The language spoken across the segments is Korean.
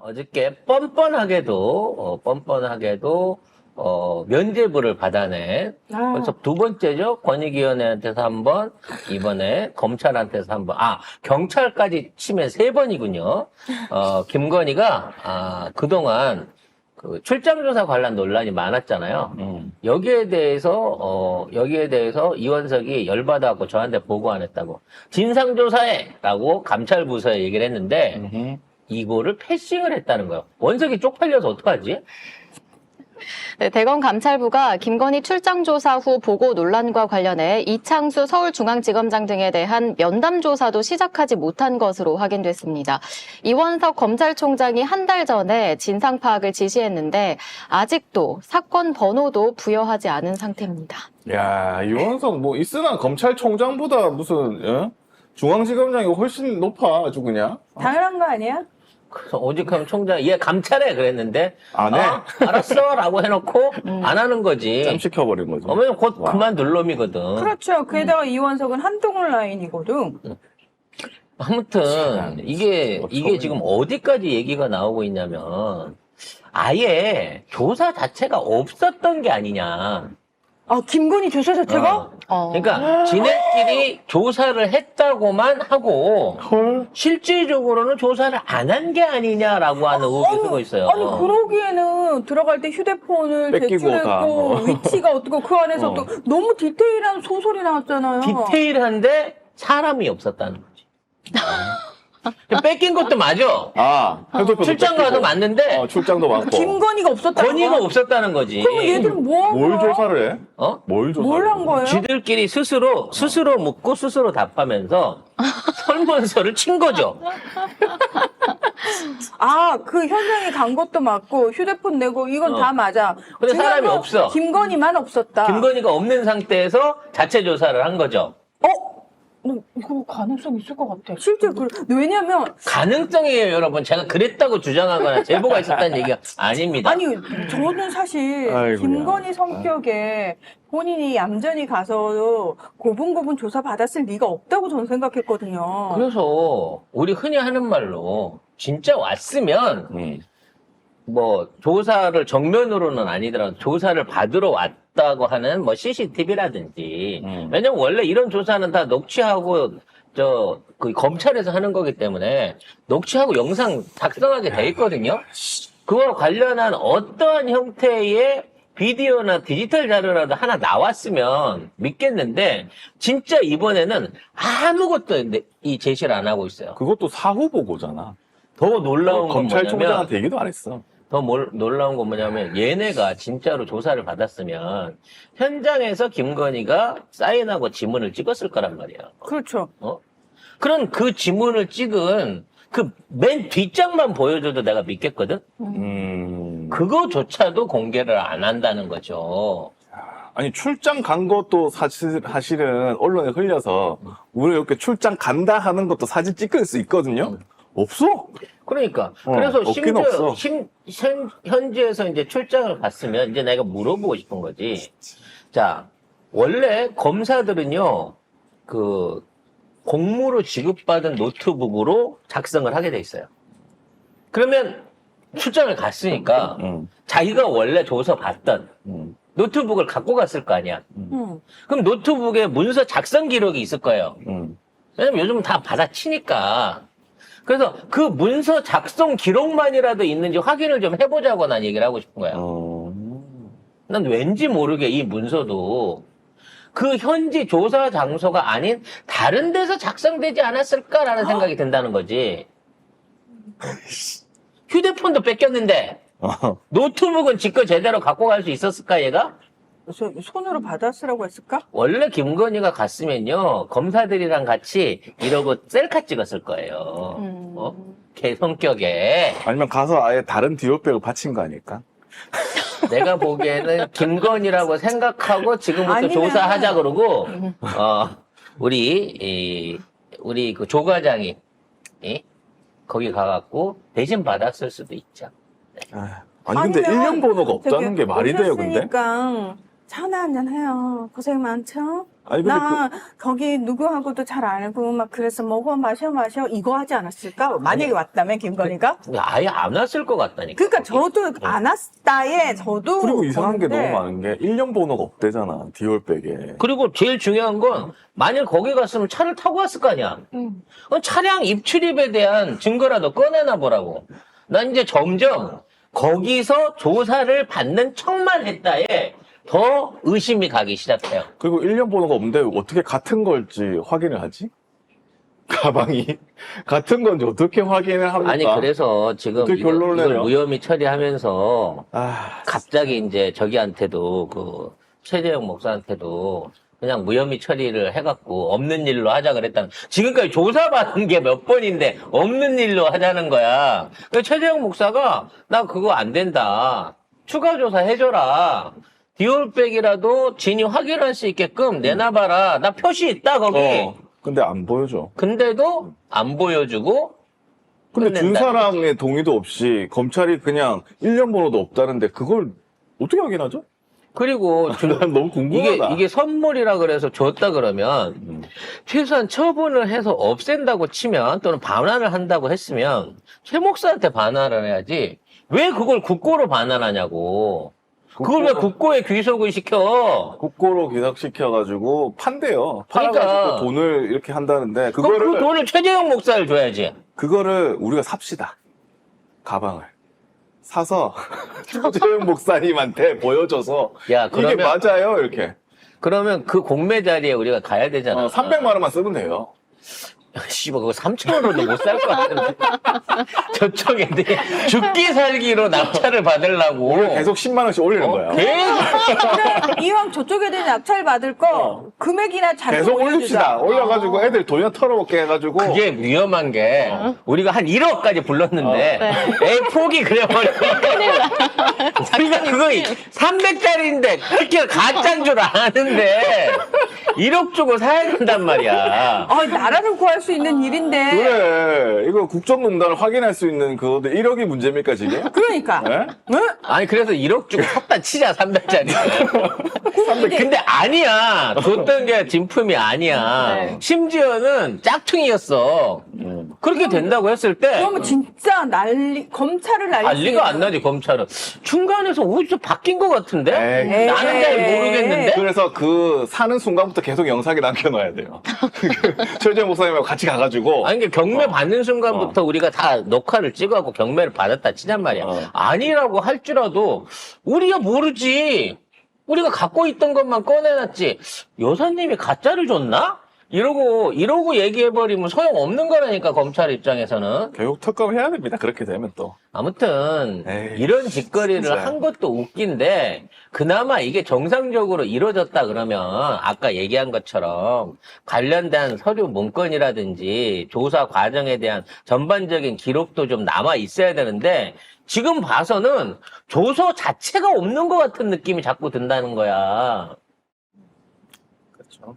어저께 뻔뻔하게도 면죄부를 받아낸 벌써 두 번째죠. 권익위원회한테서 한 번, 이번에 검찰한테서 한 번, 경찰까지 치면 세 번이군요. 김건희가 그동안 그 출장조사 관련 논란이 많았잖아요. 여기에 대해서 이원석이 열받아갖고 저한테 보고 안 했다고. 진상조사해라고 감찰부서에 얘기를 했는데 이거를 패싱을 했다는 거예요. 원석이 쪽팔려서 어떡하지? 네, 대검감찰부가 김건희 출장조사 후 보고 논란과 관련해 이창수 서울중앙지검장 등에 대한 면담 조사도 시작하지 못한 것으로 확인됐습니다. 이원석 검찰총장이 한 달 전에 진상 파악을 지시했는데 아직도 사건 번호도 부여하지 않은 상태입니다. 야, 이원석 뭐 있으나 검찰총장보다 무슨 중앙지검장이 훨씬 높아 아주 그냥. 당연한 거 아니야? 그래서 오직하면 총장, 얘 감찰해 그랬는데 안 해. 알았어라고 해놓고 안 하는 거지. 짬 시켜버린 거죠. 왜냐면 곧 와. 그만둘 놈이거든. 그렇죠. 게다가 이원석은 한동훈 라인이거든. 아무튼 이게 지금 어디까지 얘기가 나오고 있냐면 아예 조사 자체가 없었던 게 아니냐. 김건희 조사 자체가? 그러니까 지네끼리 조사를 했다고만 하고 헐. 실질적으로는 조사를 안 한 게 아니냐라고 하는 의혹이 쓰고 있어요. 아니 그러기에는 들어갈 때 휴대폰을 뺏기고 다. 제출했고 위치가 어떻고 그 안에서 또 너무 디테일한 소설이 나왔잖아요. 디테일한데 사람이 없었다는 거지. 뺏긴 것도 맞아. 휴대폰도 출장 가서 뺏기고. 맞는데 출장도 많고. 김건희가 없었다. 건의가 없었다는 거지. 그러면 얘들은 뭐 한 거야? 뭘 조사를 해? 뭘 조사를 뭘 한 거예요? 쥐들끼리 스스로 묻고 스스로 답하면서 설문서를 친 거죠. 그 현장에 간 것도 맞고 휴대폰 내고 이건 다 맞아. 근데 중요한 사람이 건 없어. 김건희만 없었다. 김건희가 없는 상태에서 자체 조사를 한 거죠. 이거 가능성 있을 것 같아. 실제 왜냐면 가능성이에요, 여러분. 제가 그랬다고 주장하거나 제보가 있었다는 얘기가 아닙니다. 아니 저는 사실 아이고야. 김건희 성격에 본인이 얌전히 가서 고분고분 조사 받았을 리가 없다고 저는 생각했거든요. 그래서 우리 흔히 하는 말로 진짜 왔으면 뭐 조사를 정면으로는 아니더라도 조사를 받으러 왔다고 하는 뭐 CCTV라든지 왜냐면 원래 이런 조사는 다 녹취하고 그 검찰에서 하는 거기 때문에 녹취하고 영상 작성하게 돼 있거든요. 그와 관련한 어떠한 형태의 비디오나 디지털 자료라도 하나 나왔으면 믿겠는데 진짜 이번에는 아무것도 이 제시를 안 하고 있어요. 그것도 사후 보고잖아. 더 놀라운 건 뭐냐면 검찰총장한테 얘기도 안 했어. 더 놀라운 건 뭐냐면 얘네가 진짜로 조사를 받았으면 현장에서 김건희가 사인하고 지문을 찍었을 거란 말이야. 그렇죠. 그런 그 지문을 찍은 그 맨 뒷장만 보여줘도 내가 믿겠거든? 그거조차도 공개를 안 한다는 거죠. 아니 출장 간 것도 사실은 언론에 흘려서 우리 이렇게 출장 간다 하는 것도 사진 찍을 수 있거든요. 없어. 그러니까 그래서 없긴 없어. 현지에서 이제 출장을 갔으면 이제 내가 물어보고 싶은 거지. 자, 원래 검사들은요 그 공무로 지급받은 노트북으로 작성을 하게 돼 있어요. 그러면 출장을 갔으니까 자기가 원래 조서 받던 노트북을 갖고 갔을 거 아니야. 그럼 노트북에 문서 작성 기록이 있을 거예요. 왜냐면 요즘은 다 받아치니까. 그래서 그 문서 작성 기록만이라도 있는지 확인을 좀 해보자고 난 얘기를 하고 싶은 거야. 난 왠지 모르게 이 문서도 그 현지 조사 장소가 아닌 다른 데서 작성되지 않았을까라는 생각이 든다는 거지. 휴대폰도 뺏겼는데 노트북은 지껏 제대로 갖고 갈 수 있었을까 얘가? 손으로 받았으라고 했을까? 원래 김건희가 갔으면요 검사들이랑 같이 이러고 셀카 찍었을 거예요. 걔 성격에. 아니면 가서 아예 다른 디오백을 바친 거 아닐까? 내가 보기에는 김건희라고 생각하고 지금부터 아니면- 조사하자 그러고 우리 그 조 과장이 거기 가갖고 대신 받았을 수도 있죠. 아니 근데 아니면 1년 번호가 없다는 저기 게 말이 돼요 근데? 오셨으니까 전화 한잔 해요. 고생 많죠? 아니 근데 나 거기 누구하고도 잘 알고 막 그래서 먹어 마셔 이거 하지 않았을까? 만약에 왔다면 김건희가? 아예 안 왔을 것 같다니까. 그러니까 저도 안 왔다에 저도 그리고 이상한 게 보는데 너무 많은 게 1년 번호가 없대잖아. 디올백에. 그리고 제일 중요한 건 만약 거기 갔으면 차를 타고 왔을 거 아니야. 차량 입출입에 대한 증거라도 꺼내나 보라고. 난 이제 점점 거기서 조사를 받는 척만 했다에 더 의심이 가기 시작해요. 그리고 1년 번호가 없는데 어떻게 같은 걸지 확인을 하지? 가방이 같은 건지 어떻게 확인을 합니까? 아니 그래서 지금 어떻게 결론을 이걸 내려? 무혐의 처리하면서 아, 갑자기 이제 저기한테도 그 최재형 목사한테도 그냥 무혐의 처리를 해갖고 없는 일로 하자 그랬다는. 지금까지 조사받은 게 몇 번인데 없는 일로 하자는 거야. 그 최재형 목사가 나 그거 안 된다. 추가 조사 해줘라. 디올백이라도 진위 확인할 수 있게끔 내놔봐라. 나 표시 있다 거기. 근데 안 보여줘. 근데도 안 보여주고. 근데 준 끝낸다. 사람의 동의도 없이 검찰이 그냥 1년 번호도 없다는데 그걸 어떻게 확인하죠? 그리고 난 너무 궁금하다. 이게 선물이라 그래서 줬다 그러면 최소한 처분을 해서 없앤다고 치면 또는 반환을 한다고 했으면 최 목사한테 반환을 해야지 왜 그걸 국고로 반환하냐고. 그걸 왜 국고에 귀속을 시켜? 국고로 기각시켜가지고 판대요. 팔아가지고 그러니까. 돈을 이렇게 한다는데 그럼 그 그거를 돈을 최재형 목사를 줘야지. 그거를 우리가 삽시다. 가방을 사서 최재형 목사님한테 보여줘서 야, 이게 맞아요 이렇게 그러면 그 공매 자리에 우리가 가야 되잖아. 300만 원만 쓰면 돼요. 씨발 그거 3,000원으로도 못 살 것 같은데. 저쪽 애들이 죽기 살기로 낙찰을 받으려고. 계속 10만 원씩 올리는 거야. 계속 이왕 저쪽에 대한 낙찰 받을 거 금액이나 잘 계속 올립시다. 올려주자. 올려가지고 애들 돈이나 털어먹게 해가지고 그게 위험한 게 우리가 한 1억까지 불렀는데 애 포기 그래버려. 우리가 그거 300짜리인데 그렇게 가짜인 줄 아는데 1억 주고 사야 된단 말이야. 나라를 구할 수 있는 일인데. 그래 이거 국정농단을 확인할 수 있는 그것도 1억이 문제입니까 지금? 그러니까. 네? 응? 아니 그래서 1억 주고 샀다 치자 300짜리. 근데 아니야. 줬던 게 진품이 아니야. 네. 심지어는 짝퉁이었어. 그렇게 된다고 했을 때 그러면 진짜 검찰을 날릴 수 난리가 안 있는. 나지 검찰은. 중간에서 어디서 바뀐 것 같은데? 에이. 나는 잘 모르겠는데. 그래서 그 사는 순간부터 계속 영상에 남겨놔야 돼요. 최재형 목사님하고 같이 가가지고 아니, 그러니까 경매 받는 순간부터 우리가 다 녹화를 찍어갖고 경매를 받았다 치잔 말이야. 아니라고 할지라도 우리가 모르지. 우리가 갖고 있던 것만 꺼내놨지. 여사님이 가짜를 줬나? 이러고 얘기해버리면 소용없는 거라니까, 검찰 입장에서는. 교육 특검해야 됩니다. 그렇게 되면 또. 아무튼, 에이, 이런 짓거리를 진짜. 한 것도 웃긴데, 그나마 이게 정상적으로 이루어졌다 그러면, 아까 얘기한 것처럼, 관련된 서류 문건이라든지, 조사 과정에 대한 전반적인 기록도 좀 남아 있어야 되는데, 지금 봐서는 조서 자체가 없는 것 같은 느낌이 자꾸 든다는 거야.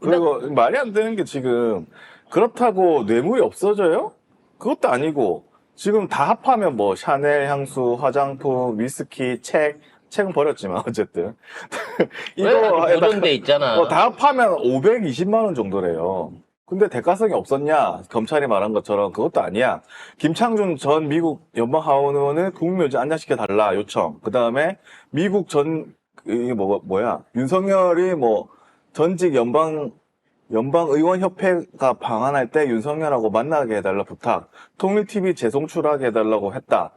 그리고 말이 안 되는 게 지금 그렇다고 뇌물이 없어져요? 그것도 아니고 지금 다 합하면 뭐 샤넬 향수, 화장품, 위스키, 책은 버렸지만 어쨌든 이런 데 있잖아. 다 합하면 520만 원 정도래요. 근데 대가성이 없었냐? 검찰이 말한 것처럼 그것도 아니야. 김창준 전 미국 연방하원의원을 국무묘지 안장시켜 달라 요청. 그 다음에 미국 윤석열이 전직 연방의원협회가 방한할 때 윤석열하고 만나게 해달라 부탁. 통일TV 재송출하게 해달라고 했다.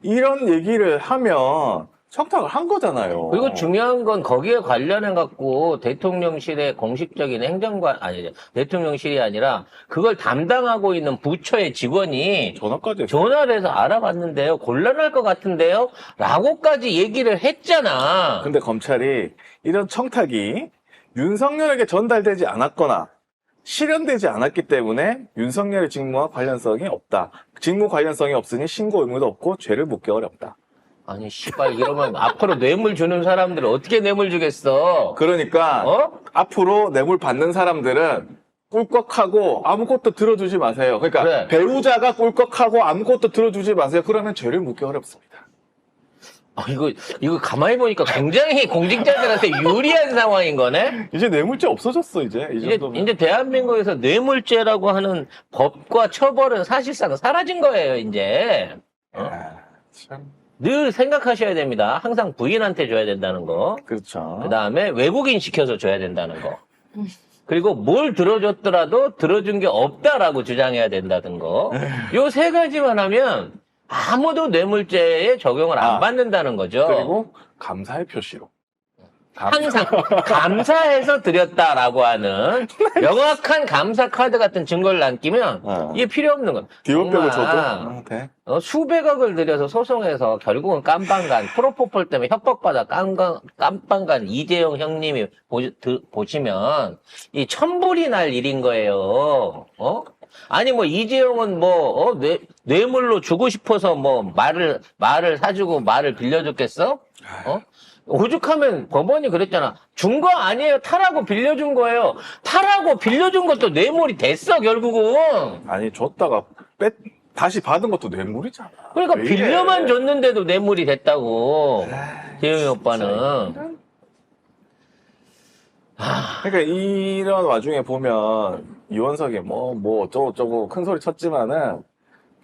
이런 얘기를 하면 청탁을 한 거잖아요. 그리고 중요한 건 거기에 관련해갖고 대통령실의 공식적인 대통령실이 아니라 그걸 담당하고 있는 부처의 직원이 전화까지 했어. 전화를 해서 알아봤는데요. 곤란할 것 같은데요. 라고까지 얘기를 했잖아. 근데 검찰이 이런 청탁이 윤석열에게 전달되지 않았거나 실현되지 않았기 때문에 윤석열의 직무와 관련성이 없다. 직무 관련성이 없으니 신고 의무도 없고 죄를 묻기 어렵다. 아니 씨발 이러면 앞으로 뇌물 주는 사람들은 어떻게 뇌물 주겠어? 그러니까 앞으로 뇌물 받는 사람들은 꿀꺽하고 아무것도 들어주지 마세요. 그러니까 그래. 배우자가 꿀꺽하고 아무것도 들어주지 마세요. 그러면 죄를 묻기 어렵습니다. 이거 가만히 보니까 굉장히 공직자들한테 유리한 상황인 거네? 이제 뇌물죄 없어졌어, 이제. 이 정도면. 이제 대한민국에서 뇌물죄라고 하는 법과 처벌은 사실상 사라진 거예요, 이제. 아, 참. 늘 생각하셔야 됩니다. 항상 부인한테 줘야 된다는 거. 그렇죠. 그 다음에 외국인 시켜서 줘야 된다는 거. 그리고 뭘 들어줬더라도 들어준 게 없다라고 주장해야 된다는 거. 요 세 가지만 하면 아무도 뇌물죄에 적용을 안 받는다는 거죠. 그리고 감사의 표시로. 항상 감사해서 드렸다라고 하는 명확한 감사 카드 같은 증거를 남기면 이게 필요 없는 거예요. 디올백을 정말 줘도 돼. 수백억을 들여서 소송해서 결국은 깜빵간 프로포폴 때문에 협박받아 깜빵간 이재용 형님이 보시면 이 천불이 날 일인 거예요. 아니 뭐 이재용은 뭐 뇌물로 주고 싶어서 뭐 말을 사주고 말을 빌려줬겠어? 오죽하면 법원이 그랬잖아. 준 거 아니에요. 타라고 빌려준 거예요. 타라고 빌려준 것도 뇌물이 됐어 결국은. 아니, 줬다가 다시 받은 것도 뇌물이잖아. 그러니까 왜 이래? 빌려만 줬는데도 뇌물이 됐다고. 재용이 오빠는. 그러니까 이런 와중에 보면 이원석이 뭐 어쩌고저쩌고 큰 소리 쳤지만은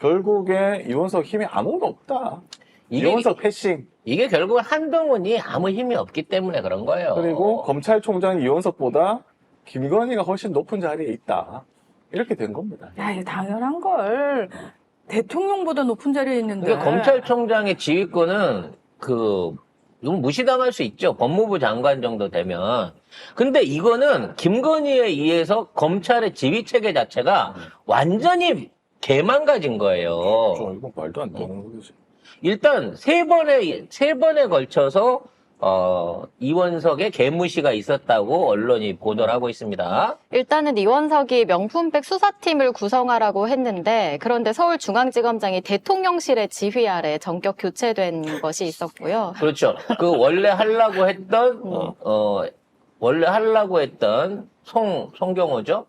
결국에 이원석 힘이 아무것도 없다. 이원석 패싱. 이게 결국은 한동훈이 아무 힘이 없기 때문에 그런 거예요. 그리고 검찰총장 이원석보다 김건희가 훨씬 높은 자리에 있다. 이렇게 된 겁니다. 야, 이거 당연한 걸. 대통령보다 높은 자리에 있는데. 그러니까 검찰총장의 지휘권은 이건 무시당할 수 있죠. 법무부 장관 정도 되면. 근데 이거는 김건희에 의해서 검찰의 지휘체계 자체가 완전히 개망가진 거예요. 이건 말도 안 되는 거지. 일단 세 번에 걸쳐서 이원석의 개무시가 있었다고 언론이 보도를 하고 있습니다. 일단은 이원석이 명품백 수사팀을 구성하라고 했는데 그런데 서울중앙지검장이 대통령실의 지휘 아래 전격 교체된 것이 있었고요. 그렇죠. 원래 하려고 했던 송경호죠.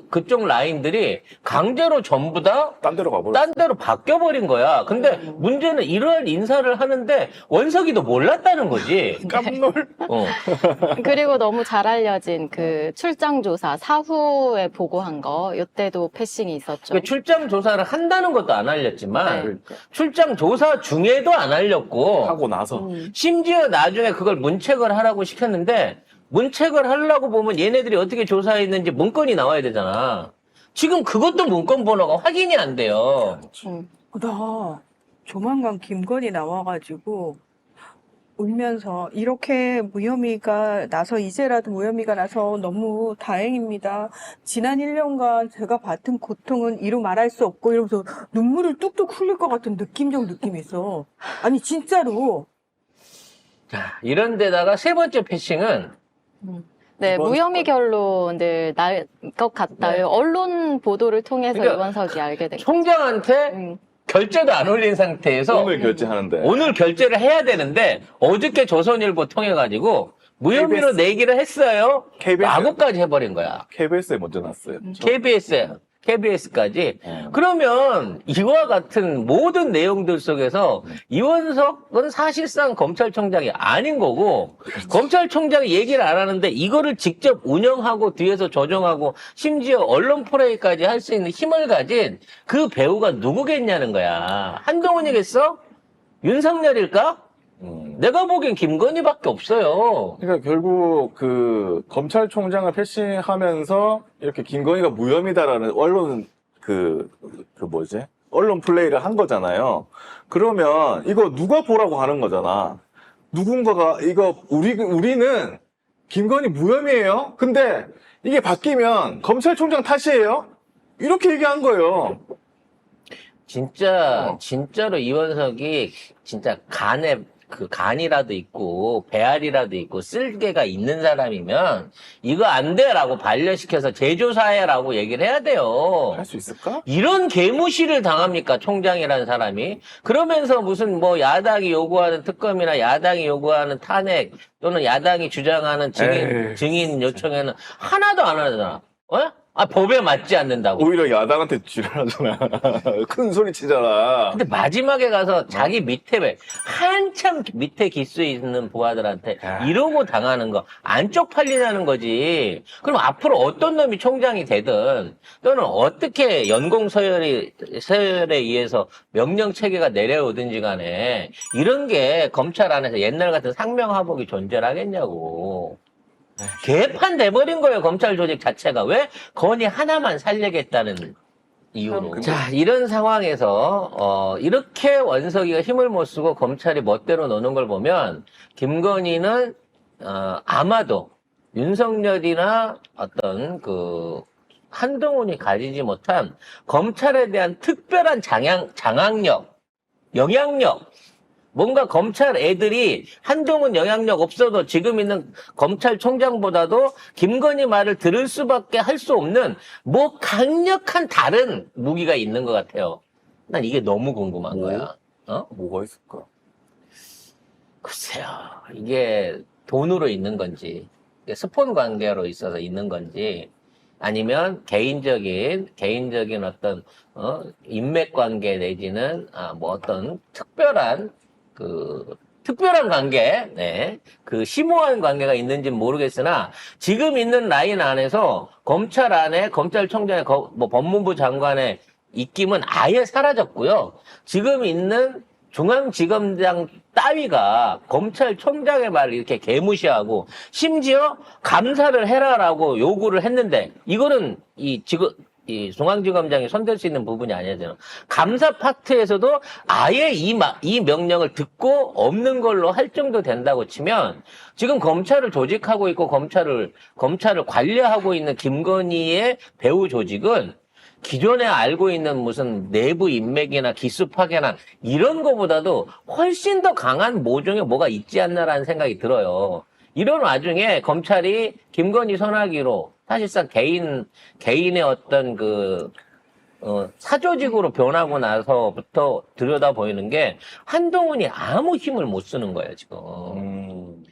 그쪽 라인들이 강제로 전부 다 딴 데로 가버렸어. 딴 데로 바뀌어버린 거야. 근데 문제는 이러한 인사를 하는데 원석이도 몰랐다는 거지. 깜놀. 그리고 너무 잘 알려진 그 출장조사 사후에 보고한 거 이때도 패싱이 있었죠. 출장 조사를 한다는 것도 안 알렸지만 그러니까. 출장 조사 중에도 안 알렸고 하고 나서. 심지어 나중에 그걸 문책을 하라고 시켰는데 문책을 하려고 보면 얘네들이 어떻게 조사했는지 문건이 나와야 되잖아. 지금 그것도 문건 번호가 확인이 안 돼요. 나 조만간 김건희 나와가지고 울면서 이렇게 이제라도 무혐의가 나서 너무 다행입니다. 지난 1년간 제가 받은 고통은 이루 말할 수 없고 이러면서 눈물을 뚝뚝 흘릴 것 같은 느낌이 있어. 아니 진짜로. 자, 이런 데다가 세 번째 패싱은 네, 이번 무혐의 결론을 날 것 같다. 네. 언론 보도를 통해서 그러니까 이원석이 알게 된 거죠. 총장한테 결제도 안 올린 상태에서 오늘 결제하는데. 오늘 결제를 해야 되는데 어저께 조선일보 통해가지고 무혐의로 KBS. 내기를 했어요. KBS. 라고까지 해버린 거야. KBS에 먼저 났어요. KBS까지. 그러면 이와 같은 모든 내용들 속에서 이원석은 사실상 검찰총장이 아닌 거고 검찰총장이 얘기를 안 하는데 이거를 직접 운영하고 뒤에서 조정하고 심지어 언론 포레이까지 할 수 있는 힘을 가진 그 배우가 누구겠냐는 거야. 한동훈이겠어? 윤석열일까? 내가 보기엔 김건희밖에 없어요. 그러니까 결국 검찰총장을 패싱하면서 이렇게 김건희가 무혐의다라는 언론 플레이를 한 거잖아요. 그러면 이거 누가 보라고 하는 거잖아. 누군가가 우리는 김건희 무혐의예요. 근데 이게 바뀌면 검찰총장 탓이에요. 이렇게 얘기한 거예요. 진짜로 이원석이 진짜 간이라도 있고, 배알이라도 있고, 쓸개가 있는 사람이면, 이거 안 돼! 라고 반려시켜서 재조사해! 라고 얘기를 해야 돼요. 할 수 있을까? 이런 개무시를 당합니까, 총장이라는 사람이? 그러면서 무슨 야당이 요구하는 특검이나 야당이 요구하는 탄핵, 또는 야당이 주장하는 증인 요청에는 하나도 안 하잖아. 아, 법에 맞지 않는다고. 오히려 야당한테 지랄하잖아. 큰 소리 치잖아. 근데 마지막에 가서 자기 밑에, 한참 밑에 기수에 있는 부하들한테 야. 이러고 당하는 거, 안 쪽팔리냐는 거지. 그럼 앞으로 어떤 놈이 총장이 되든, 또는 어떻게 연공서열에 의해서 명령체계가 내려오든지 간에, 이런 게 검찰 안에서 옛날 같은 상명하복이 존재를 하겠냐고. 개판 돼버린 거예요, 검찰 조직 자체가. 왜? 건이 하나만 살리겠다는 이유로. 자, 이런 상황에서, 이렇게 원석이가 힘을 못 쓰고 검찰이 멋대로 노는 걸 보면, 김건희는, 아마도 윤석열이나 어떤 한동훈이 가지지 못한 검찰에 대한 특별한 장악력, 영향력, 뭔가 검찰 애들이 한동훈 영향력 없어도 지금 있는 검찰총장보다도 김건희 말을 들을 수밖에 할 수 없는 뭐 강력한 다른 무기가 있는 것 같아요. 난 이게 너무 궁금한 거야. 뭐가 있을까? 글쎄요. 이게 돈으로 있는 건지, 이게 스폰 관계로 있어서 있는 건지, 아니면 개인적인 어떤, 인맥 관계 내지는, 뭐 어떤 특별한 관계, 네. 심오한 관계가 있는지는 모르겠으나, 지금 있는 라인 안에서 검찰 안에 검찰총장의 뭐 법무부 장관의 입김은 아예 사라졌고요. 지금 있는 중앙지검장 따위가 검찰총장의 말을 이렇게 개무시하고, 심지어 감사를 해라라고 요구를 했는데, 이거는 이 중앙지검장이 손댈 수 있는 부분이 아니잖아요. 감사 파트에서도 아예 이 명령을 듣고 없는 걸로 할 정도 된다고 치면, 지금 검찰을 조직하고 있고 검찰을 관리하고 있는 김건희의 배후 조직은 기존에 알고 있는 무슨 내부 인맥이나 기수 파괴나 이런 거보다도 훨씬 더 강한 모종의 뭐가 있지 않나라는 생각이 들어요. 이런 와중에 검찰이 김건희 손아귀로 사실상 개인의 어떤 사조직으로 변하고 나서부터 들여다 보이는 게 한동훈이 아무 힘을 못 쓰는 거예요, 지금.